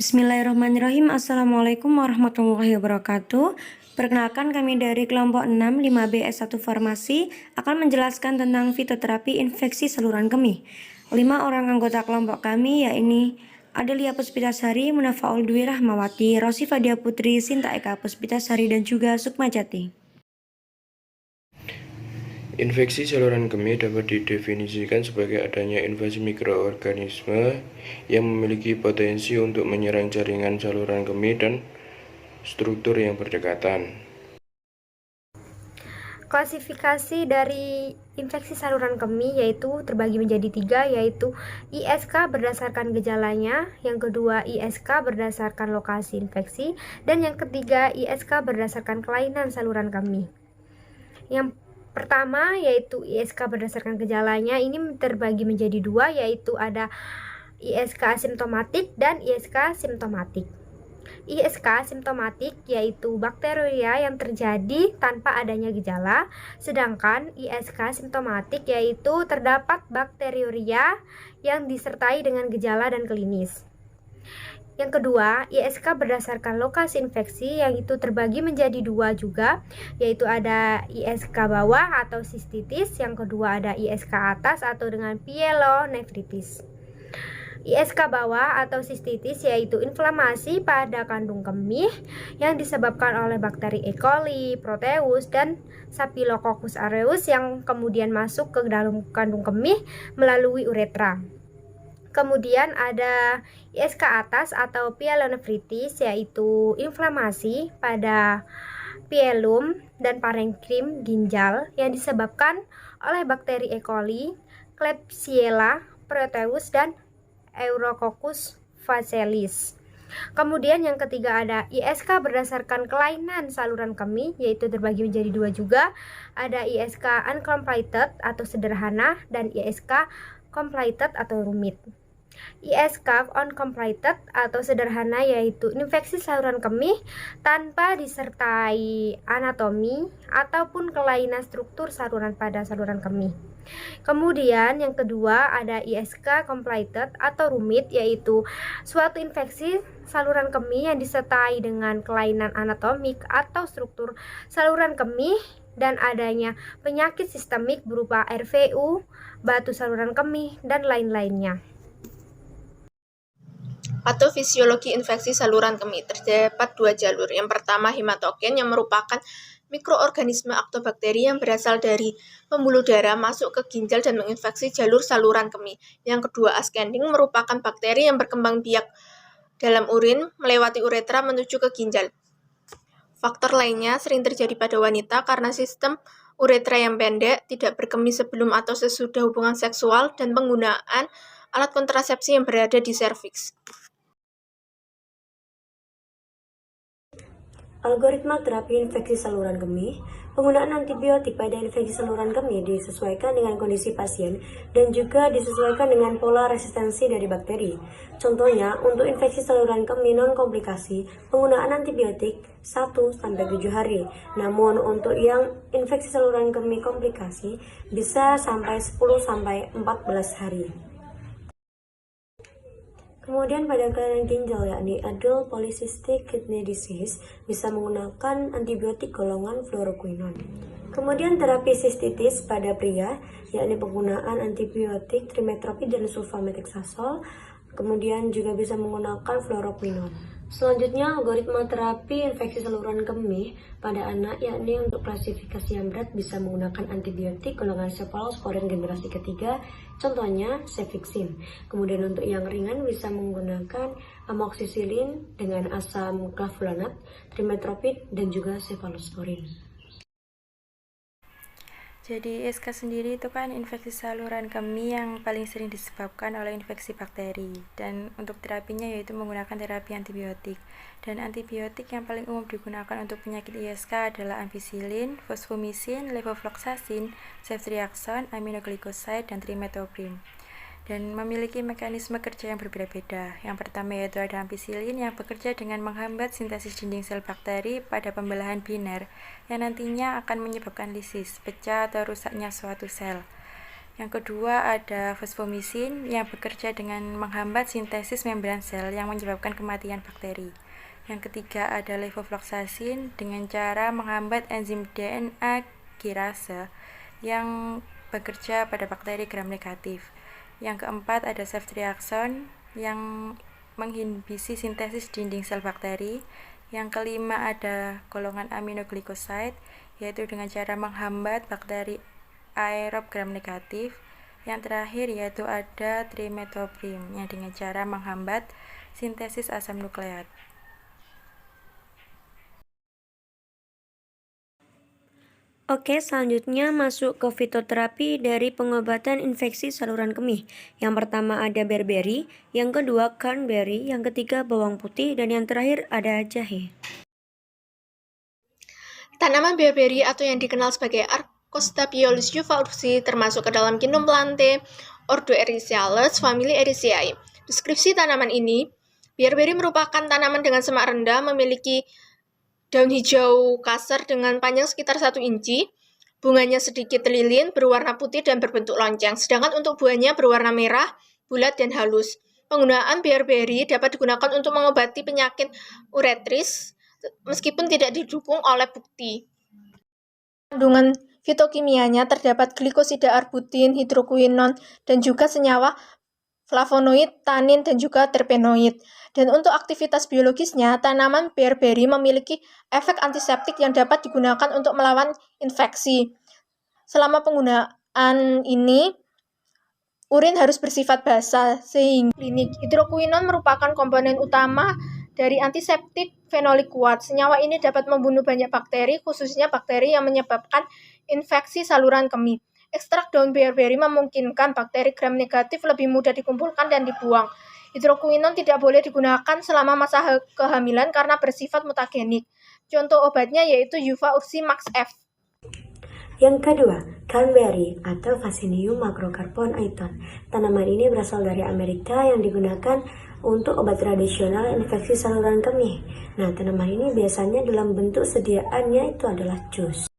Bismillahirrahmanirrahim. Assalamualaikum warahmatullahi wabarakatuh. Perkenalkan, kami dari kelompok 6 5B S1 Farmasi akan menjelaskan tentang fitoterapi infeksi saluran kemih. 5 orang anggota kelompok kami yaitu Adelia Puspitasari, Munafaul Dwi Rahmawati, Rosi Fadia Putri, Sinta Eka Puspitasari, dan juga Sukma Jati. Infeksi saluran kemih dapat didefinisikan sebagai adanya invasi mikroorganisme yang memiliki potensi untuk menyerang jaringan saluran kemih dan struktur yang berdekatan. Klasifikasi dari infeksi saluran kemih yaitu terbagi menjadi 3, yaitu ISK berdasarkan gejalanya, yang kedua ISK berdasarkan lokasi infeksi, dan yang ketiga ISK berdasarkan kelainan saluran kemih. Yang pertama yaitu ISK berdasarkan gejalanya, ini terbagi menjadi 2, yaitu ada ISK asimptomatik dan ISK simptomatik. ISK simptomatik yaitu bakteria yang terjadi tanpa adanya gejala, sedangkan ISK simptomatik yaitu terdapat bakterioria yang disertai dengan gejala dan klinis. Yang kedua, ISK berdasarkan lokasi infeksi, yang itu terbagi menjadi 2 juga, yaitu ada ISK bawah atau sistitis, yang kedua ada ISK atas atau dengan pyelonefritis. ISK bawah atau sistitis yaitu inflamasi pada kandung kemih yang disebabkan oleh bakteri E. coli, Proteus, dan Staphylococcus aureus yang kemudian masuk ke dalam kandung kemih melalui uretra. Kemudian ada ISK atas atau pyelonefritis yaitu inflamasi pada pyelum dan parenkrim ginjal yang disebabkan oleh bakteri E. coli, Klebsiella, Proteus, dan Eurococcus facialis. Kemudian yang ketiga ada ISK berdasarkan kelainan saluran kemih, yaitu terbagi menjadi 2 juga. Ada ISK uncompleted atau sederhana dan ISK completed atau rumit. ISK uncompleted atau sederhana yaitu infeksi saluran kemih tanpa disertai anatomi ataupun kelainan struktur saluran pada saluran kemih. Kemudian yang kedua ada ISK completed atau rumit, yaitu suatu infeksi saluran kemih yang disertai dengan kelainan anatomik atau struktur saluran kemih dan adanya penyakit sistemik berupa RVU, batu saluran kemih, dan lain-lainnya. Patofisiologi infeksi saluran kemih terdapat 2 jalur. Yang pertama hematogen yang merupakan mikroorganisme aktobakteri yang berasal dari pembuluh darah masuk ke ginjal dan menginfeksi jalur saluran kemih. Yang kedua ascending merupakan bakteri yang berkembang biak dalam urin melewati uretra menuju ke ginjal. Faktor lainnya sering terjadi pada wanita karena sistem uretra yang pendek, tidak berkemih sebelum atau sesudah hubungan seksual, dan penggunaan alat kontrasepsi yang berada di serviks. Algoritma terapi infeksi saluran kemih. Penggunaan antibiotik pada infeksi saluran kemih disesuaikan dengan kondisi pasien dan juga disesuaikan dengan pola resistensi dari bakteri. Contohnya, untuk infeksi saluran kemih non-komplikasi, penggunaan antibiotik 1-7 hari. Namun, untuk yang infeksi saluran kemih komplikasi, bisa sampai 10-14 hari. Kemudian pada kelainan ginjal yakni adult polycystic kidney disease bisa menggunakan antibiotik golongan fluoroquinon. Kemudian terapi sistitis pada pria yakni penggunaan antibiotik trimetoprid dan sulfamethoxazole. Kemudian juga bisa menggunakan fluoroquinon. Selanjutnya, algoritma terapi infeksi saluran kemih pada anak yakni untuk klasifikasi yang berat bisa menggunakan antibiotik golongan cephalosporin generasi ketiga, contohnya cefixime. Kemudian untuk yang ringan bisa menggunakan amoxicillin dengan asam clavulanat, trimetoprid, dan juga cephalosporin. Jadi ISK sendiri itu kan infeksi saluran kemih yang paling sering disebabkan oleh infeksi bakteri, dan untuk terapinya yaitu menggunakan terapi antibiotik. Dan antibiotik yang paling umum digunakan untuk penyakit ISK adalah ampicillin, fosfomycin, levofloxacin, ceftriaxone, aminoglycoside, dan trimetoprim. Dan memiliki mekanisme kerja yang berbeda-beda. Yang pertama yaitu ada ampicillin yang bekerja dengan menghambat sintesis dinding sel bakteri pada pembelahan biner yang nantinya akan menyebabkan lisis, pecah atau rusaknya suatu sel. Yang kedua ada fosfomisin yang bekerja dengan menghambat sintesis membran sel yang menyebabkan kematian bakteri. Yang ketiga ada levofloxacin dengan cara menghambat enzim DNA kirase yang bekerja pada bakteri gram negatif. Yang keempat ada ceftriaxone yang menginhibisi sintesis dinding sel bakteri. Yang kelima ada golongan aminoglycoside yaitu dengan cara menghambat bakteri aerob gram negatif. Yang terakhir yaitu ada trimetoprim yang dengan cara menghambat sintesis asam nukleat. Oke, selanjutnya masuk ke fitoterapi dari pengobatan infeksi saluran kemih. Yang pertama ada berberry, yang kedua cranberry, yang ketiga bawang putih, dan yang terakhir ada jahe. Tanaman berberry atau yang dikenal sebagai Arcostaphylos juva ursi termasuk ke dalam genus Plantae, ordo Ericeales, famili Ericeae. Deskripsi tanaman ini, berberry merupakan tanaman dengan semak rendah, memiliki daun hijau kasar dengan panjang sekitar 1 inci, bunganya sedikit lilin, berwarna putih dan berbentuk lonceng, sedangkan untuk buahnya berwarna merah, bulat dan halus. Penggunaan berberry dapat digunakan untuk mengobati penyakit uretris, meskipun tidak didukung oleh bukti. Kandungan fitokimianya terdapat glikosida arbutin, hidrokuinon, dan juga senyawa flavonoid, tanin, dan juga terpenoid. Dan untuk aktivitas biologisnya, tanaman berberry memiliki efek antiseptik yang dapat digunakan untuk melawan infeksi. Selama penggunaan ini, urin harus bersifat basah, sehingga klinik. Hidrokuinon merupakan komponen utama dari antiseptik fenolik kuat. Senyawa ini dapat membunuh banyak bakteri, khususnya bakteri yang menyebabkan infeksi saluran kemih. Ekstrak daun berberry memungkinkan bakteri gram negatif lebih mudah dikumpulkan dan dibuang. Hidrokuinon tidak boleh digunakan selama masa kehamilan karena bersifat mutagenik. Contoh obatnya yaitu Juva ursi Max F. Yang kedua, cranberry atau Vaccinium macrocarpon aiton. Tanaman ini berasal dari Amerika yang digunakan untuk obat tradisional infeksi saluran kemih. Nah, tanaman ini biasanya dalam bentuk sediaannya itu adalah jus.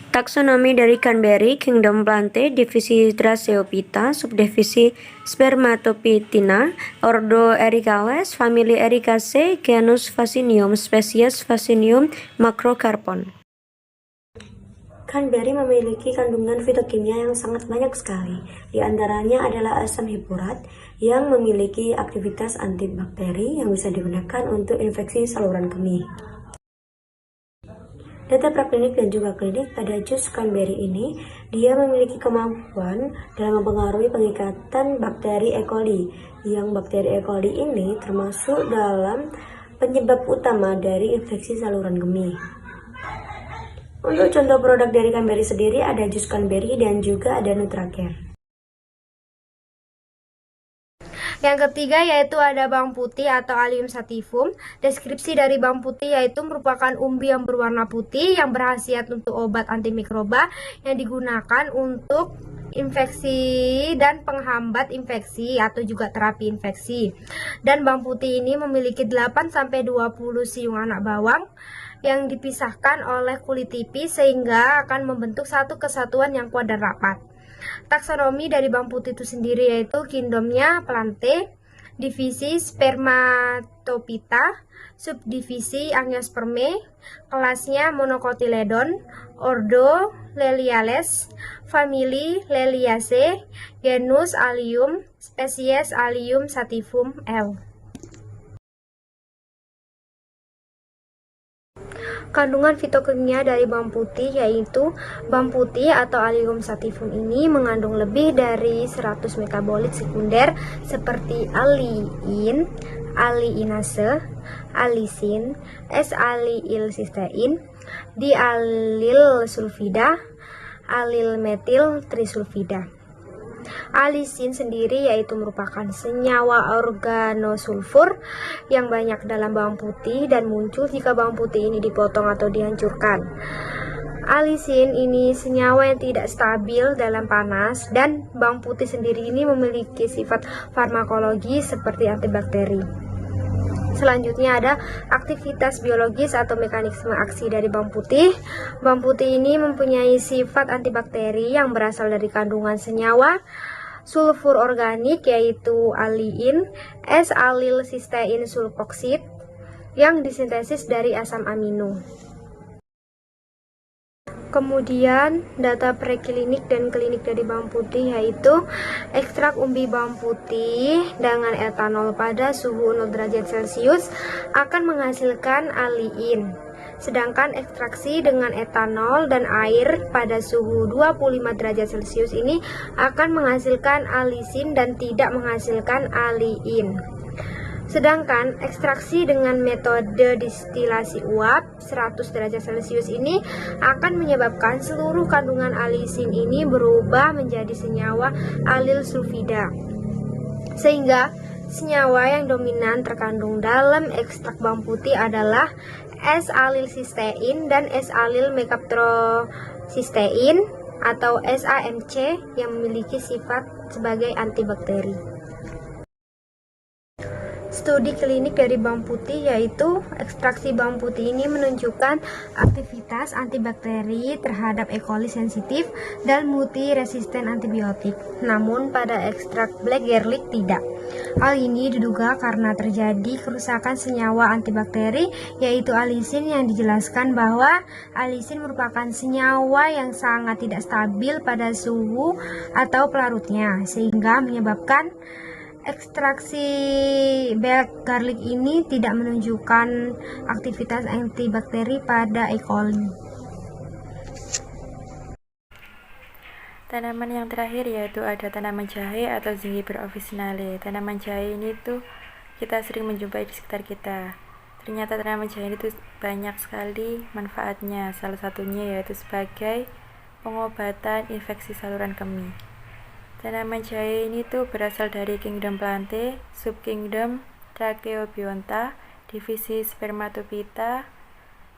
Taksonomi dari cranberry, kingdom Plantae, divisi Draceophyta, subdivisi Spermatophytina, ordo Ericales, famili Ericaceae, genus Vaccinium, spesies Vaccinium macrocarpon. Cranberry memiliki kandungan fitokimia yang sangat banyak sekali. Di antaranya adalah asam hipurat yang memiliki aktivitas antibakteri yang bisa digunakan untuk infeksi saluran kemih. Data praklinik dan juga klinik pada jus cranberry ini, dia memiliki kemampuan dalam mempengaruhi pengikatan bakteri E. coli. Yang bakteri E. coli ini termasuk dalam penyebab utama dari infeksi saluran kemih. Untuk contoh produk dari cranberry sendiri ada jus cranberry dan juga ada Nutracare. Yang ketiga yaitu ada bawang putih atau Allium sativum. Deskripsi dari bawang putih yaitu merupakan umbi yang berwarna putih yang berkhasiat untuk obat antimikroba yang digunakan untuk infeksi dan penghambat infeksi atau juga terapi infeksi. Dan bawang putih ini memiliki 8-20 siung anak bawang yang dipisahkan oleh kulit tipis sehingga akan membentuk satu kesatuan yang kuat dan rapat. Taksonomi dari bawang putih itu sendiri yaitu kingdomnya Plantae, divisi Spermatophyta, subdivisi Angiospermae, kelasnya Monocotyledon, ordo Leliales, famili Leliaceae, genus Allium, spesies Allium sativum L. Kandungan fitokimia dari bawang putih yaitu bawang putih atau Allium sativum ini mengandung lebih dari 100 metabolit sekunder seperti aliin, aliinase, alisin, S-alilsistein, dialil sulfida, alil metil trisulfida. Alisin sendiri yaitu merupakan senyawa organosulfur yang banyak dalam bawang putih dan muncul jika bawang putih ini dipotong atau dihancurkan. Alisin ini senyawa yang tidak stabil dalam panas dan bawang putih sendiri ini memiliki sifat farmakologi seperti antibakteri. Selanjutnya ada aktivitas biologis atau mekanisme aksi dari bawang putih. Bawang putih ini mempunyai sifat antibakteri yang berasal dari kandungan senyawa sulfur organik yaitu aliin, S-alil sistein sulfoxid yang disintesis dari asam amino. Kemudian data preklinik dan klinik dari bawang putih yaitu ekstrak umbi bawang putih dengan etanol pada suhu 0 derajat Celcius akan menghasilkan aliin. Sedangkan ekstraksi dengan etanol dan air pada suhu 25 derajat Celcius ini akan menghasilkan alisin dan tidak menghasilkan aliin. Sedangkan ekstraksi dengan metode distilasi uap 100 derajat Celcius ini akan menyebabkan seluruh kandungan alisin ini berubah menjadi senyawa alil sulfida. Sehingga senyawa yang dominan terkandung dalam ekstrak bawang putih adalah S-alil sistein dan S-alil mekaptrosistein atau SAMC yang memiliki sifat sebagai antibakteri. Studi klinik dari bawang putih yaitu ekstraksi bawang putih ini menunjukkan aktivitas antibakteri terhadap E. coli sensitif dan multiresisten antibiotik. Namun pada ekstrak black garlic tidak. Hal ini diduga karena terjadi kerusakan senyawa antibakteri yaitu alisin yang dijelaskan bahwa alisin merupakan senyawa yang sangat tidak stabil pada suhu atau pelarutnya sehingga menyebabkan ekstraksi black garlic ini tidak menunjukkan aktivitas antibakteri pada E. coli. Tanaman yang terakhir yaitu ada tanaman jahe atau Zingiber officinale. Tanaman jahe ini tuh kita sering menjumpai di sekitar kita. Ternyata tanaman jahe itu banyak sekali manfaatnya. Salah satunya yaitu sebagai pengobatan infeksi saluran kemih. Tanaman jahe ini tuh berasal dari kingdom Plantae, subkingdom Tracheobionta, divisi Spermatophyta,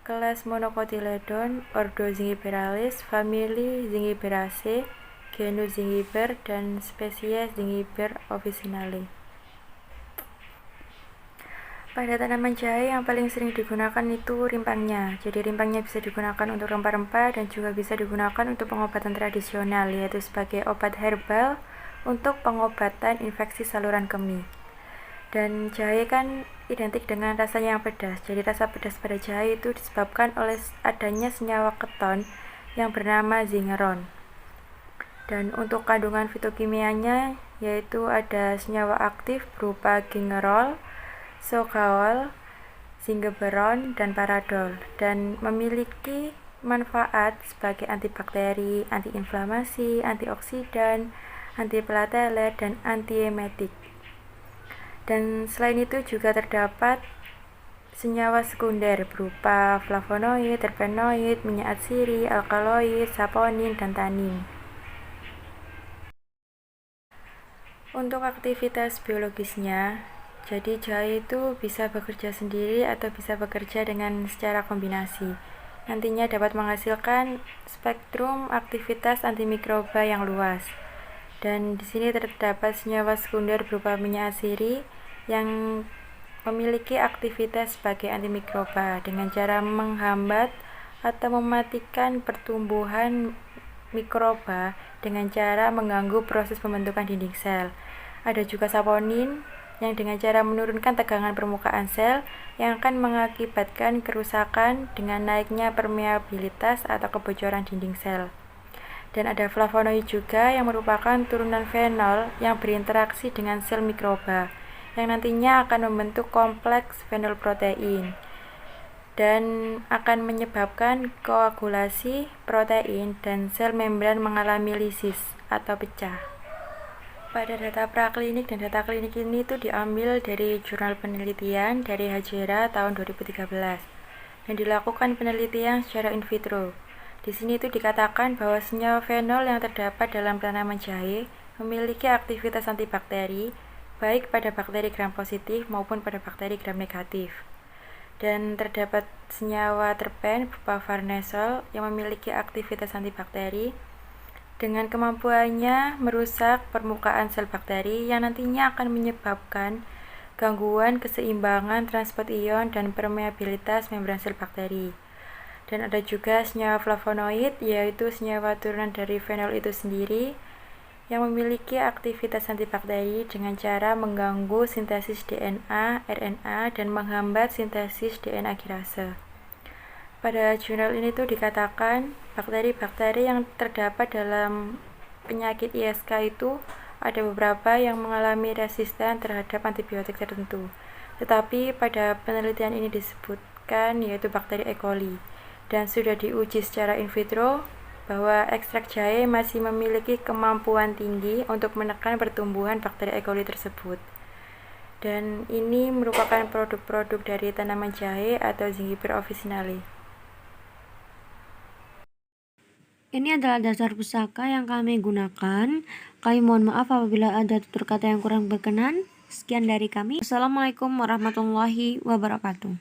kelas Monocotyledon, ordo Zingiberalis, famili Zingiberaceae, genus Zingiber, dan spesies Zingiber officinale. Pada tanaman jahe yang paling sering digunakan itu rimpangnya. Jadi rimpangnya bisa digunakan untuk rempah-rempah dan juga bisa digunakan untuk pengobatan tradisional, yaitu sebagai obat herbal untuk pengobatan infeksi saluran kemih. Dan jahe kan identik dengan rasanya yang pedas. Jadi rasa pedas pada jahe itu disebabkan oleh adanya senyawa keton yang bernama zingeron. Dan untuk kandungan fitokimianya yaitu ada senyawa aktif berupa gingerol, sogaol, zingiberon, dan paradol, dan memiliki manfaat sebagai antibakteri, antiinflamasi, antioksidan, antiplatelet, dan antiemetik. Dan selain itu juga terdapat senyawa sekunder berupa flavonoid, terpenoid, minyak atsiri, alkaloid, saponin, dan tanin. Untuk aktivitas biologisnya, jadi jahe itu bisa bekerja sendiri atau bisa bekerja dengan secara kombinasi. Nantinya dapat menghasilkan spektrum aktivitas antimikroba yang luas. Dan di sini terdapat senyawa sekunder berupa minyak atsiri yang memiliki aktivitas sebagai antimikroba dengan cara menghambat atau mematikan pertumbuhan mikroba dengan cara mengganggu proses pembentukan dinding sel. Ada juga saponin yang dengan cara menurunkan tegangan permukaan sel yang akan mengakibatkan kerusakan dengan naiknya permeabilitas atau kebocoran dinding sel. Dan ada flavonoid juga yang merupakan turunan fenol yang berinteraksi dengan sel mikroba yang nantinya akan membentuk kompleks fenolprotein dan akan menyebabkan koagulasi protein dan sel membran mengalami lisis atau pecah. Pada data praklinik dan data klinik ini tuh diambil dari jurnal penelitian dari Hajera tahun 2013 dan dilakukan penelitian secara in vitro. Di sini tuh dikatakan bahwa senyawa fenol yang terdapat dalam tanaman jahe memiliki aktivitas antibakteri baik pada bakteri gram positif maupun pada bakteri gram negatif. Dan terdapat senyawa terpen berupa farnesol yang memiliki aktivitas antibakteri dengan kemampuannya merusak permukaan sel bakteri yang nantinya akan menyebabkan gangguan keseimbangan transport ion dan permeabilitas membran sel bakteri. Dan ada juga senyawa flavonoid, yaitu senyawa turunan dari fenol itu sendiri, yang memiliki aktivitas antibakteri dengan cara mengganggu sintesis DNA, RNA, dan menghambat sintesis DNA kirase. Pada jurnal ini tuh dikatakan bakteri-bakteri yang terdapat dalam penyakit ISK itu ada beberapa yang mengalami resisten terhadap antibiotik tertentu. Tetapi pada penelitian ini disebutkan yaitu bakteri E. coli, dan sudah diuji secara in vitro bahwa ekstrak jahe masih memiliki kemampuan tinggi untuk menekan pertumbuhan bakteri E. coli tersebut. Dan ini merupakan produk-produk dari tanaman jahe atau Zingiber officinale. Ini adalah dasar pusaka yang kami gunakan. Kami mohon maaf apabila ada tutur kata yang kurang berkenan. Sekian dari kami. Wassalamualaikum warahmatullahi wabarakatuh.